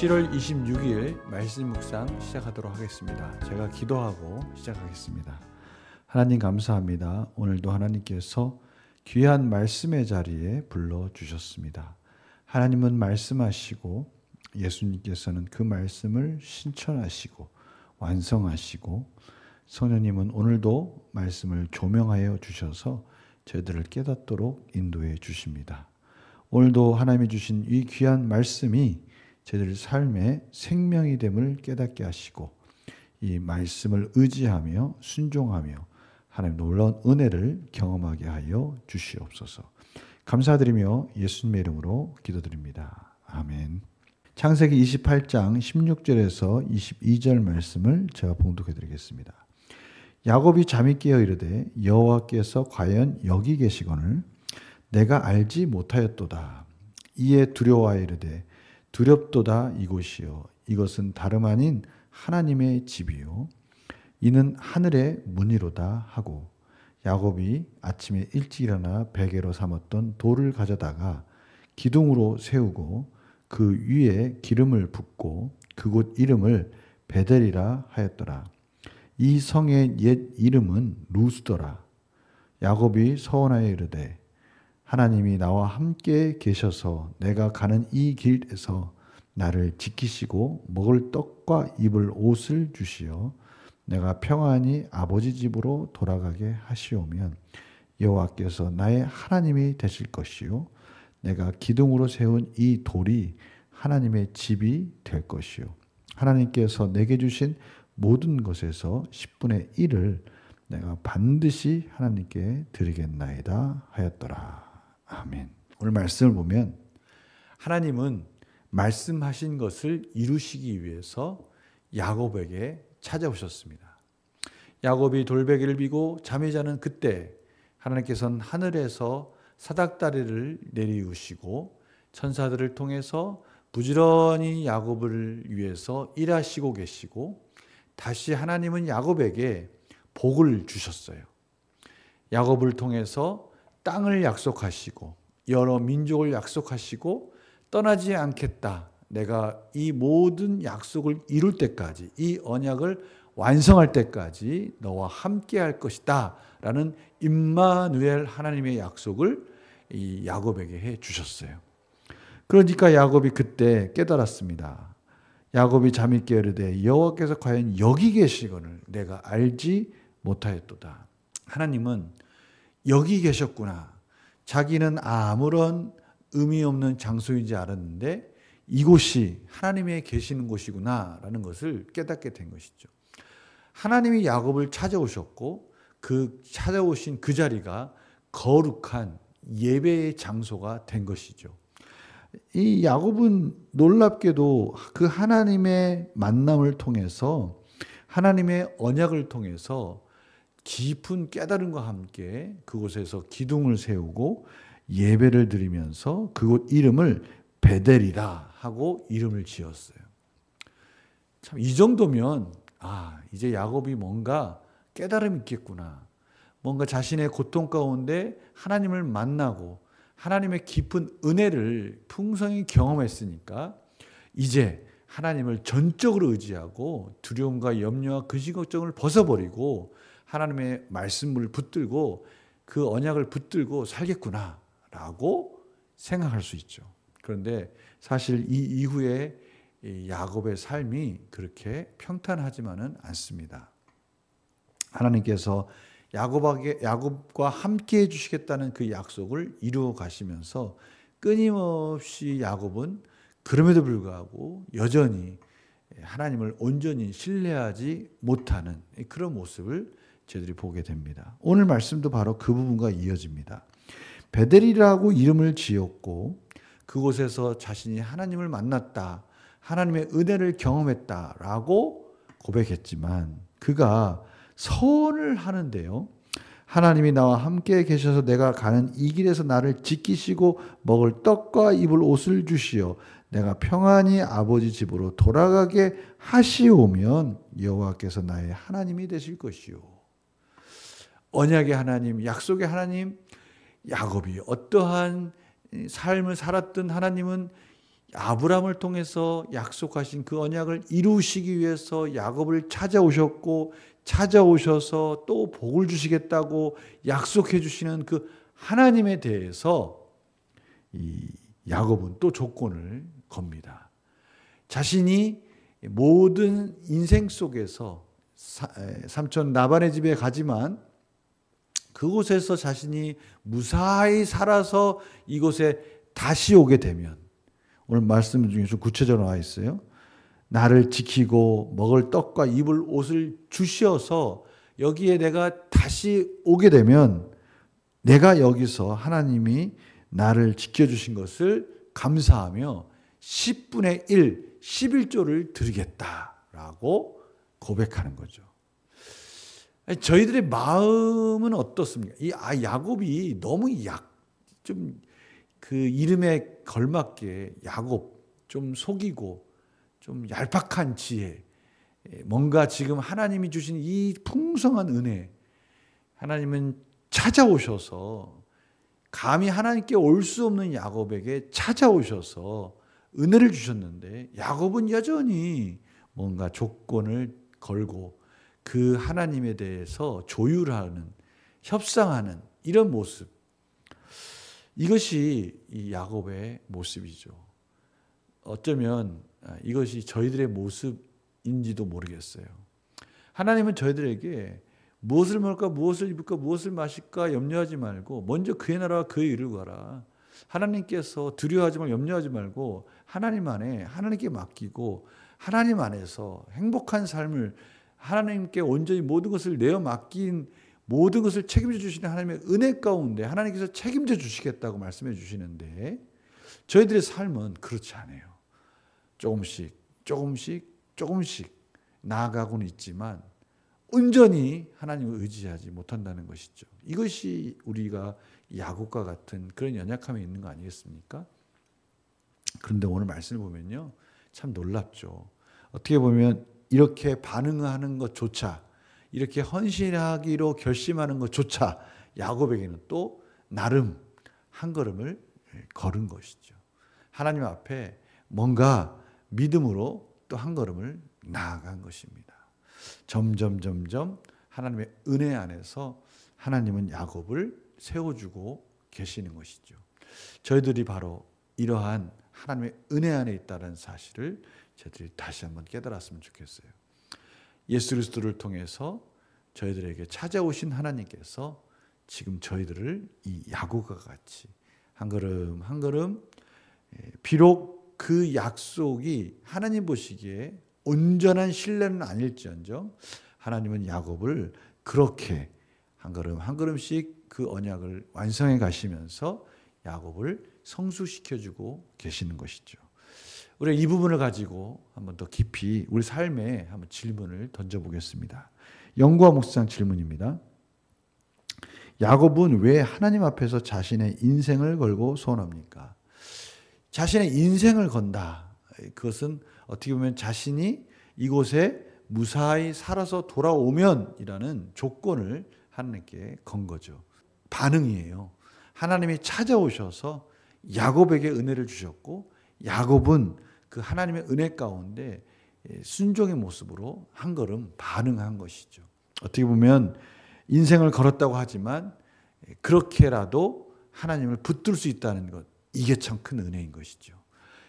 7월 26일 말씀 묵상 시작하도록 하겠습니다. 제가 기도하고 시작하겠습니다. 하나님 감사합니다. 오늘도 하나님께서 귀한 말씀의 자리에 불러주셨습니다. 하나님은 말씀하시고 예수님께서는 그 말씀을 실천하시고 완성하시고 성령님은 오늘도 말씀을 조명하여 주셔서 저희들을 깨닫도록 인도해 주십니다. 오늘도 하나님이 주신 이 귀한 말씀이 저희들 삶의 생명이 됨을 깨닫게 하시고 이 말씀을 의지하며 순종하며 하나님 놀라운 은혜를 경험하게 하여 주시옵소서. 감사드리며 예수님의 이름으로 기도드립니다. 아멘. 창세기 28장 16절에서 22절 말씀을 제가 봉독해 드리겠습니다. 야곱이 잠이 깨어 이르되 여호와께서 과연 여기 계시거늘 내가 알지 못하였도다. 이에 두려워하여 이르되 두렵도다 이곳이요 이것은 다름 아닌 하나님의 집이요 이는 하늘의 문이로다 하고 야곱이 아침에 일찍 일어나 베개로 삼았던 돌을 가져다가 기둥으로 세우고 그 위에 기름을 붓고 그곳 이름을 베델이라 하였더라. 이 성의 옛 이름은 루스더라. 야곱이 서원하여 이르되 하나님이 나와 함께 계셔서 내가 가는 이 길에서 나를 지키시고 먹을 떡과 입을 옷을 주시어 내가 평안히 아버지 집으로 돌아가게 하시오면 여호와께서 나의 하나님이 되실 것이요 내가 기둥으로 세운 이 돌이 하나님의 집이 될 것이요 하나님께서 내게 주신 모든 것에서 10분의 1을 내가 반드시 하나님께 드리겠나이다 하였더라. 아멘. 오늘 말씀을 보면 하나님은 말씀하신 것을 이루시기 위해서 야곱에게 찾아오셨습니다. 야곱이 돌베개를 비고 잠이 자는 그때 하나님께서는 하늘에서 사닥다리를 내리우시고 천사들을 통해서 부지런히 야곱을 위해서 일하시고 계시고 다시 하나님은 야곱에게 복을 주셨어요. 야곱을 통해서 땅을 약속하시고 여러 민족을 약속하시고 떠나지 않겠다. 내가 이 모든 약속을 이룰 때까지 이 언약을 완성할 때까지 너와 함께 할 것이다. 라는 임마누엘 하나님의 약속을 이 야곱에게 해 주셨어요. 그러니까 야곱이 그때 깨달았습니다. 야곱이 잠이 깨어 이르되 여호와께서 과연 여기 계시거늘 내가 알지 못하였도다. 하나님은 여기 계셨구나. 자기는 아무런 의미 없는 장소인지 알았는데 이곳이 하나님의 계시는 곳이구나 라는 것을 깨닫게 된 것이죠. 하나님이 야곱을 찾아오셨고 그 찾아오신 그 자리가 거룩한 예배의 장소가 된 것이죠. 이 야곱은 놀랍게도 그 하나님의 만남을 통해서 하나님의 언약을 통해서 깊은 깨달음과 함께 그곳에서 기둥을 세우고 예배를 드리면서 그곳 이름을 베델이라 하고 이름을 지었어요. 참 이 정도면 이제 야곱이 뭔가 깨달음이 있겠구나. 뭔가 자신의 고통 가운데 하나님을 만나고 하나님의 깊은 은혜를 풍성히 경험했으니까 이제 하나님을 전적으로 의지하고 두려움과 염려와 근심 걱정을 벗어버리고 하나님의 말씀을 붙들고 그 언약을 붙들고 살겠구나 라고 생각할 수 있죠. 그런데 사실 이 이후에 야곱의 삶이 그렇게 평탄하지만은 않습니다. 하나님께서 야곱과 함께 해주시겠다는 그 약속을 이루어 가시면서 끊임없이 야곱은 그럼에도 불구하고 여전히 하나님을 온전히 신뢰하지 못하는 그런 모습을 저희들이 보게 됩니다. 오늘 말씀도 바로 그 부분과 이어집니다. 베델이라고 이름을 지었고 그곳에서 자신이 하나님을 만났다. 하나님의 은혜를 경험했다라고 고백했지만 그가 서원을 하는데요. 하나님이 나와 함께 계셔서 내가 가는 이 길에서 나를 지키시고 먹을 떡과 입을 옷을 주시어 내가 평안히 아버지 집으로 돌아가게 하시오면 여호와께서 나의 하나님이 되실 것이요. 언약의 하나님, 약속의 하나님, 야곱이 어떠한 삶을 살았던 하나님은 아브라함을 통해서 약속하신 그 언약을 이루시기 위해서 야곱을 찾아오셨고, 찾아오셔서 또 복을 주시겠다고 약속해 주시는 그 하나님에 대해서 이 야곱은 또 조건을 겁니다. 자신이 모든 인생 속에서 삼촌 라반의 집에 가지만 그곳에서 자신이 무사히 살아서 이곳에 다시 오게 되면, 오늘 말씀 중에 좀 구체적으로 나와 있어요. 나를 지키고 먹을 떡과 입을 옷을 주셔서 여기에 내가 다시 오게 되면 내가 여기서 하나님이 나를 지켜주신 것을 감사하며 10분의 1, 11조를 드리겠다라고 고백하는 거죠. 저희들의 마음은 어떻습니까? 이 야곱이 너무 좀 그 이름에 걸맞게 야곱, 좀 속이고 좀 얄팍한 지혜, 뭔가 지금 하나님이 주신 이 풍성한 은혜, 하나님은 찾아오셔서 감히 하나님께 올 수 없는 야곱에게 찾아오셔서 은혜를 주셨는데, 야곱은 여전히 뭔가 조건을 걸고 그 하나님에 대해서 조율하는, 협상하는 이런 모습, 이것이 이 야곱의 모습이죠. 어쩌면 이것이 저희들의 모습인지도 모르겠어요. 하나님은 저희들에게 무엇을 먹을까, 무엇을 입을까, 무엇을 마실까 염려하지 말고 먼저 그의 나라와 그의 일을 구하라. 하나님께서 두려워하지 말고 염려하지 말고 하나님 안에 하나님께 맡기고 하나님 안에서 행복한 삶을, 하나님께 온전히 모든 것을 내어 맡긴, 모든 것을 책임져 주시는 하나님의 은혜 가운데 하나님께서 책임져 주시겠다고 말씀해 주시는데, 저희들의 삶은 그렇지 않아요. 조금씩 나아가고는 있지만 온전히 하나님을 의지하지 못한다는 것이죠. 이것이 우리가 야곱과 같은 그런 연약함이 있는 거 아니겠습니까? 그런데 오늘 말씀을 보면요, 참 놀랍죠. 어떻게 보면 이렇게 반응하는 것조차, 이렇게 헌신하기로 결심하는 것조차 야곱에게는 또 나름 한 걸음을 걸은 것이죠. 하나님 앞에 뭔가 믿음으로 또 한 걸음을 나아간 것입니다. 점점 하나님의 은혜 안에서 하나님은 야곱을 세워주고 계시는 것이죠. 저희들이 바로 이러한 하나님의 은혜 안에 있다는 사실을 저희들이 다시 한번 깨달았으면 좋겠어요. 예수 그리스도를 통해서 저희들에게 찾아오신 하나님께서 지금 저희들을 이 야곱과 같이 한 걸음 한 걸음, 비록 그 약속이 하나님 보시기에 온전한 신뢰는 아닐지언정 하나님은 야곱을 그렇게 한 걸음 한 걸음씩 그 언약을 완성해 가시면서 야곱을 성숙시켜주고 계시는 것이죠. 우리가 이 부분을 가지고 한번 더 깊이 우리 삶에 한번 질문을 던져보겠습니다. 영과 묵상 질문입니다. 야곱은 왜 하나님 앞에서 자신의 인생을 걸고 소원합니까? 자신의 인생을 건다. 그것은 어떻게 보면 자신이 이곳에 무사히 살아서 돌아오면이라는 조건을 하나님께 건 거죠. 반응이에요. 하나님이 찾아오셔서 야곱에게 은혜를 주셨고, 야곱은 그 하나님의 은혜 가운데 순종의 모습으로 한 걸음 반응한 것이죠. 어떻게 보면 인생을 걸었다고 하지만 그렇게라도 하나님을 붙들 수 있다는 것, 이게 참 큰 은혜인 것이죠.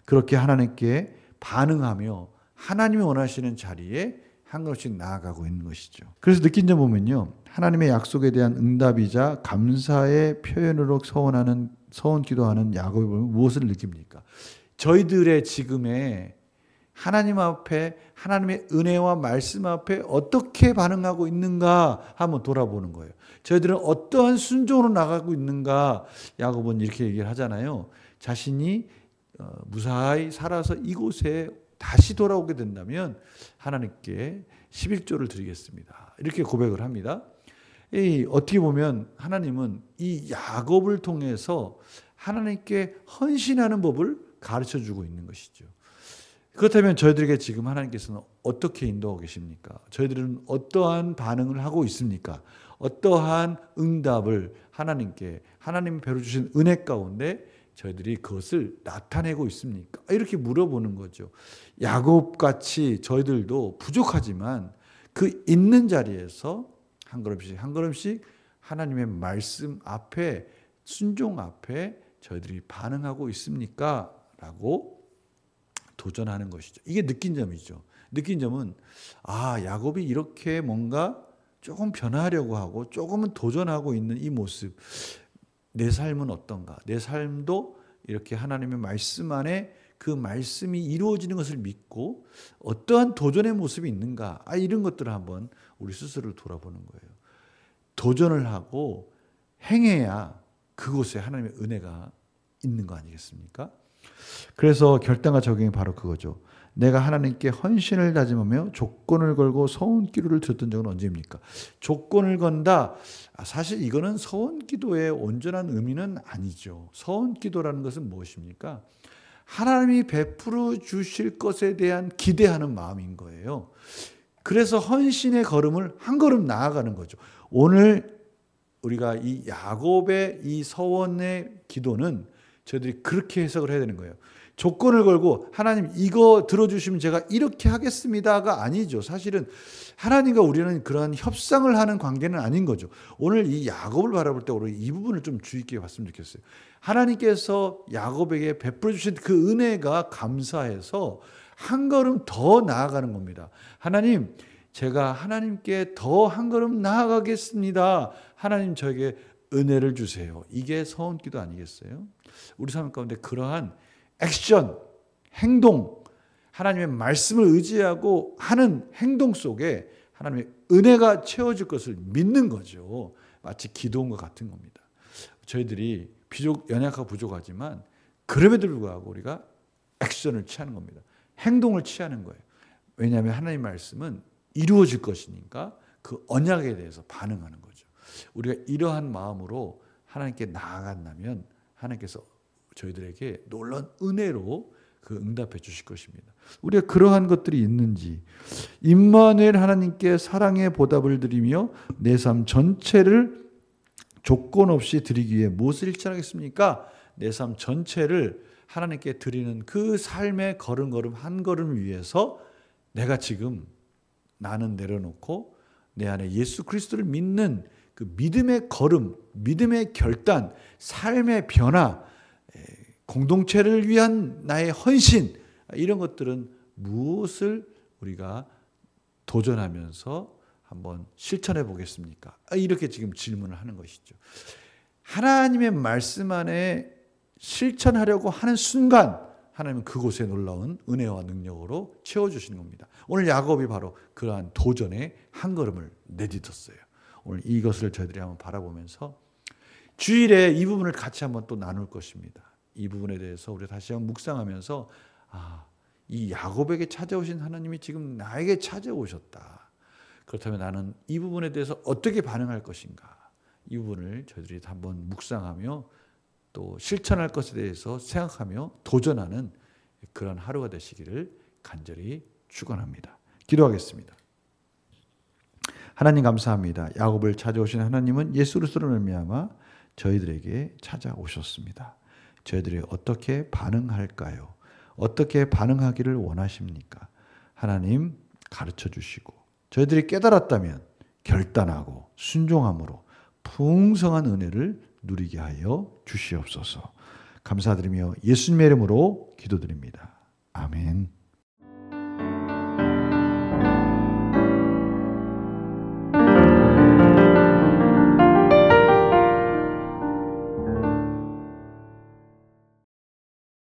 그렇게 하나님께 반응하며 하나님이 원하시는 자리에 한 걸음씩 나아가고 있는 것이죠. 그래서 느낀 점 보면요, 하나님의 약속에 대한 응답이자 감사의 표현으로 서원 기도하는 야곱을 보면 무엇을 느낍니까? 저희들의 지금의 하나님 앞에, 하나님의 은혜와 말씀 앞에 어떻게 반응하고 있는가 한번 돌아보는 거예요. 저희들은 어떠한 순종으로 나가고 있는가. 야곱은 이렇게 얘기를 하잖아요. 자신이 무사히 살아서 이곳에 다시 돌아오게 된다면 하나님께 11조를 드리겠습니다. 이렇게 고백을 합니다. 어떻게 보면 하나님은 이 야곱을 통해서 하나님께 헌신하는 법을 가르쳐주고 있는 것이죠. 그렇다면 저희들에게 지금 하나님께서는 어떻게 인도하고 계십니까? 저희들은 어떠한 반응을 하고 있습니까? 어떠한 응답을 하나님께, 하나님이 베풀어 주신 은혜 가운데 저희들이 그것을 나타내고 있습니까? 이렇게 물어보는 거죠. 야곱같이 저희들도 부족하지만 그 있는 자리에서 한 걸음씩 한 걸음씩 하나님의 말씀 앞에, 순종 앞에 저희들이 반응하고 있습니까? 라고 도전하는 것이죠. 이게 느낀 점이죠. 느낀 점은 야곱이 이렇게 뭔가 조금 변화하려고 하고 조금은 도전하고 있는 이 모습, 내 삶은 어떤가? 내 삶도 이렇게 하나님의 말씀 안에 그 말씀이 이루어지는 것을 믿고 어떠한 도전의 모습이 있는가? 이런 것들을 한번 우리 스스로를 돌아보는 거예요. 도전을 하고 행해야 그곳에 하나님의 은혜가 있는 거 아니겠습니까? 그래서 결단과 적용이 바로 그거죠. 내가 하나님께 헌신을 다짐하며 조건을 걸고 서원기도를 드렸던 적은 언제입니까? 조건을 건다. 사실 이거는 서원기도의 온전한 의미는 아니죠. 서원기도라는 것은 무엇입니까? 하나님이 베풀어 주실 것에 대한 기대하는 마음인 거예요. 그래서 헌신의 걸음을 한 걸음 나아가는 거죠. 오늘 우리가 이 야곱의 이 서원의 기도는 저희들이 그렇게 해석을 해야 되는 거예요. 조건을 걸고 하나님 이거 들어주시면 제가 이렇게 하겠습니다가 아니죠. 사실은 하나님과 우리는 그러한 협상을 하는 관계는 아닌 거죠. 오늘 이 야곱을 바라볼 때 우리 이 부분을 좀 주의 깊게 봤으면 좋겠어요. 하나님께서 야곱에게 베풀어 주신 그 은혜가 감사해서 한 걸음 더 나아가는 겁니다. 하나님, 제가 하나님께 더 한 걸음 나아가겠습니다. 하나님 저에게 은혜를 주세요. 이게 서원기도 아니겠어요? 우리 삶 가운데 그러한 액션, 행동, 하나님의 말씀을 의지하고 하는 행동 속에 하나님의 은혜가 채워질 것을 믿는 거죠. 마치 기도원과 같은 겁니다. 저희들이 비록 연약하고 부족하지만 그럼에도 불구하고 우리가 액션을 취하는 겁니다. 행동을 취하는 거예요. 왜냐하면 하나님의 말씀은 이루어질 것이니까 그 언약에 대해서 반응하는 거죠. 우리가 이러한 마음으로 하나님께 나아간다면 하나님께서 저희들에게 놀라운 은혜로 그 응답해 주실 것입니다. 우리가 그러한 것들이 있는지, 임마누엘 하나님께 사랑의 보답을 드리며 내 삶 전체를 조건 없이 드리기 위해 무엇을 실천하겠습니까? 내 삶 전체를 하나님께 드리는 그 삶의 걸음걸음 한 걸음 위해서 내가 지금 나는 내려놓고 내 안에 예수 그리스도를 믿는 그 믿음의 걸음, 믿음의 결단, 삶의 변화, 공동체를 위한 나의 헌신, 이런 것들은 무엇을 우리가 도전하면서 한번 실천해 보겠습니까? 이렇게 지금 질문을 하는 것이죠. 하나님의 말씀 안에 실천하려고 하는 순간 하나님은 그곳에 놀라운 은혜와 능력으로 채워주시는 겁니다. 오늘 야곱이 바로 그러한 도전의 한 걸음을 내딛었어요. 오늘 이것을 저희들이 한번 바라보면서 주일에 이 부분을 같이 한번 또 나눌 것입니다. 이 부분에 대해서 우리 다시 한번 묵상하면서 이 야곱에게 찾아오신 하나님이 지금 나에게 찾아오셨다. 그렇다면 나는 이 부분에 대해서 어떻게 반응할 것인가? 이 부분을 저희들이 한번 묵상하며 또 실천할 것에 대해서 생각하며 도전하는 그런 하루가 되시기를 간절히 축원합니다. 기도하겠습니다. 하나님 감사합니다. 야곱을 찾아오신 하나님은 예수 그리스도로 말미암아 저희들에게 찾아오셨습니다. 저희들이 어떻게 반응할까요? 어떻게 반응하기를 원하십니까? 하나님 가르쳐 주시고 저희들이 깨달았다면 결단하고 순종함으로 풍성한 은혜를 누리게 하여 주시옵소서. 감사드리며 예수님의 이름으로 기도드립니다. 아멘.